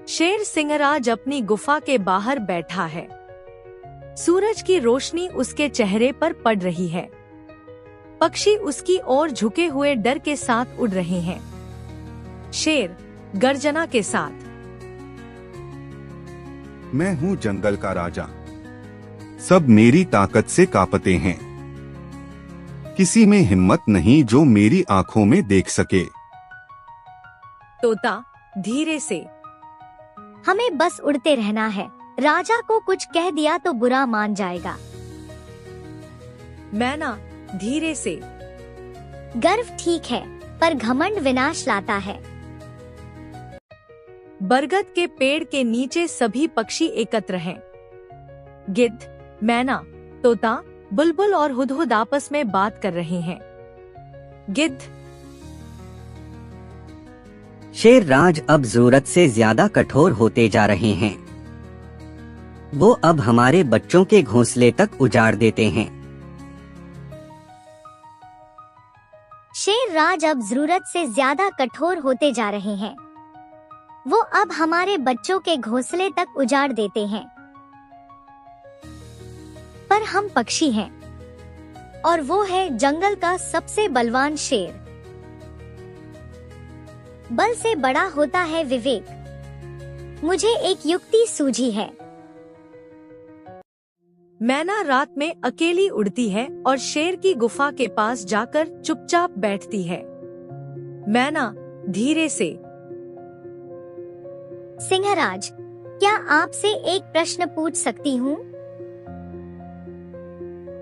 शेर सिंहराज अपनी गुफा के बाहर बैठा है। सूरज की रोशनी उसके चेहरे पर पड़ रही है। पक्षी उसकी ओर झुके हुए डर के साथ उड़ रहे हैं। शेर गर्जना के साथ, मैं हूँ जंगल का राजा, सब मेरी ताकत से कांपते हैं। किसी में हिम्मत नहीं जो मेरी आंखों में देख सके। तोता धीरे से, हमें बस उड़ते रहना है। राजा को कुछ कह दिया तो बुरा मान जाएगा। मैना धीरे से, गर्व ठीक है पर घमंड विनाश लाता है। बरगद के पेड़ के नीचे सभी पक्षी एकत्र हैं। गिद्ध, मैना, तोता, बुलबुल और हुदहुद आपस में बात कर रहे हैं। गिद्ध, शेर राज अब जरूरत से ज्यादा कठोर होते जा रहे हैं। वो अब हमारे बच्चों के घोंसले तक उजाड़ देते हैं। शेर राज अब जरूरत से ज्यादा कठोर होते जा रहे हैं। वो अब हमारे बच्चों के घोंसले तक उजाड़ देते हैं। पर हम पक्षी हैं और वो है जंगल का सबसे बलवान शेर। बल से बड़ा होता है विवेक। मुझे एक युक्ति सूझी है। मैना रात में अकेली उड़ती है और शेर की गुफा के पास जाकर चुपचाप बैठती है। मैना धीरे से, सिंहराज, क्या आपसे एक प्रश्न पूछ सकती हूँ?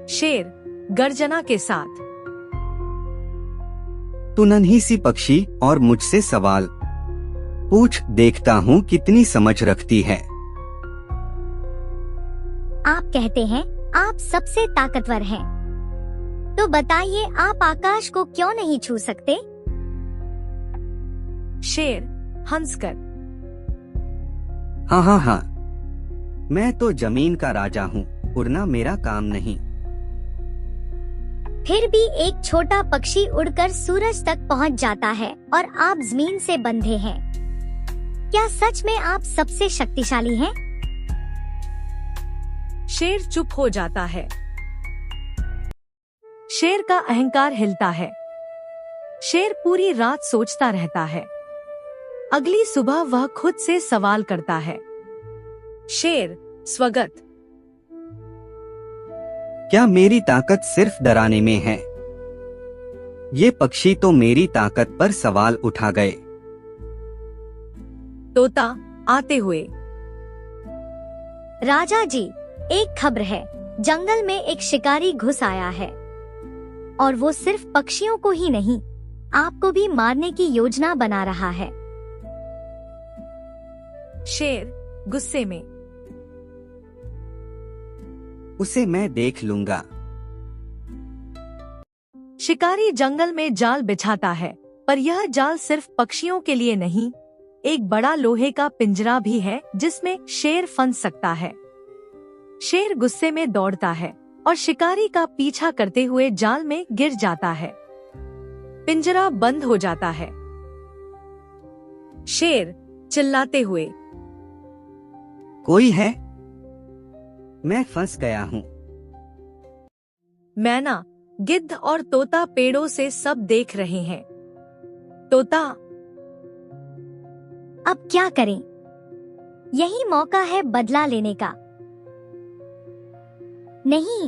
शेर गर्जना के साथ, तू नन्ही सी पक्षी और मुझसे सवाल पूछ, देखता हूँ कितनी समझ रखती है। आप कहते हैं आप सबसे ताकतवर हैं। तो बताइए आप आकाश को क्यों नहीं छू सकते? शेर हंसकर, हाँ हाँ हाँ, मैं तो जमीन का राजा हूँ, उड़ना मेरा काम नहीं। फिर भी एक छोटा पक्षी उड़कर सूरज तक पहुँच जाता है और आप जमीन से बंधे हैं। क्या सच में आप सबसे शक्तिशाली हैं? शेर चुप हो जाता है। शेर का अहंकार हिलता है। शेर पूरी रात सोचता रहता है। अगली सुबह वह खुद से सवाल करता है। शेर स्वगत, क्या मेरी ताकत सिर्फ डराने में है? ये पक्षी तो मेरी ताकत पर सवाल उठा गए। तोता आते हुए, राजा जी, एक खबर है। जंगल में एक शिकारी घुस आया है और वो सिर्फ पक्षियों को ही नहीं, आपको भी मारने की योजना बना रहा है। शेर गुस्से में, उसे मैं देख लूंगा। शिकारी जंगल में जाल बिछाता है, पर यह जाल सिर्फ पक्षियों के लिए नहीं, एक बड़ा लोहे का पिंजरा भी है जिसमें शेर फंस सकता है। शेर गुस्से में दौड़ता है और शिकारी का पीछा करते हुए जाल में गिर जाता है। पिंजरा बंद हो जाता है। शेर चिल्लाते हुए, कोई है? मैं फंस गया हूँ। मैना, गिद्ध और तोता पेड़ों से सब देख रहे हैं। तोता, अब क्या करें? यही मौका है बदला लेने का। नहीं,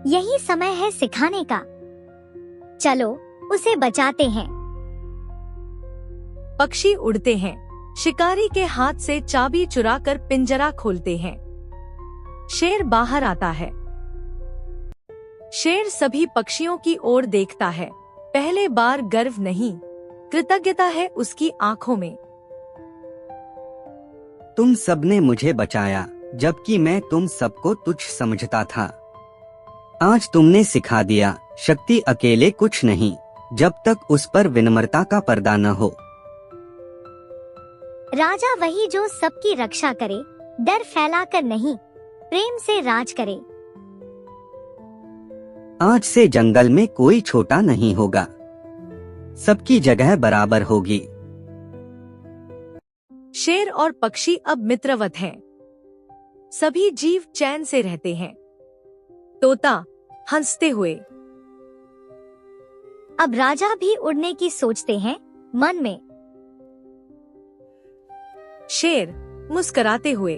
यही समय है सिखाने का। चलो उसे बचाते हैं। पक्षी उड़ते हैं। शिकारी के हाथ से चाबी चुराकर पिंजरा खोलते हैं। शेर बाहर आता है। शेर सभी पक्षियों की ओर देखता है। पहले बार गर्व नहीं, कृतज्ञता है उसकी आंखों में। तुम सबने मुझे बचाया, जबकि मैं तुम सबको तुच्छ समझता था। आज तुमने सिखा दिया, शक्ति अकेले कुछ नहीं, जब तक उस पर विनम्रता का पर्दा न हो। राजा वही जो सबकी रक्षा करे, डर फैलाकर नहीं, प्रेम से राज करे। आज से जंगल में कोई छोटा नहीं होगा, सबकी जगह बराबर होगी। शेर और पक्षी अब मित्रवत हैं। सभी जीव चैन से रहते हैं। तोता हंसते हुए। अब राजा भी उड़ने की सोचते हैं मन में। शेर मुस्कुराते हुए।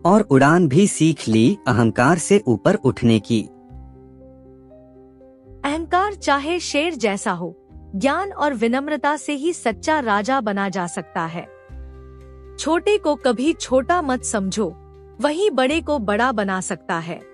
और उड़ान भी सीख ली अहंकार से ऊपर उठने की। अहंकार चाहे शेर जैसा हो, ज्ञान और विनम्रता से ही सच्चा राजा बना जा सकता है। छोटे को कभी छोटा मत समझो, वही बड़े को बड़ा बना सकता है।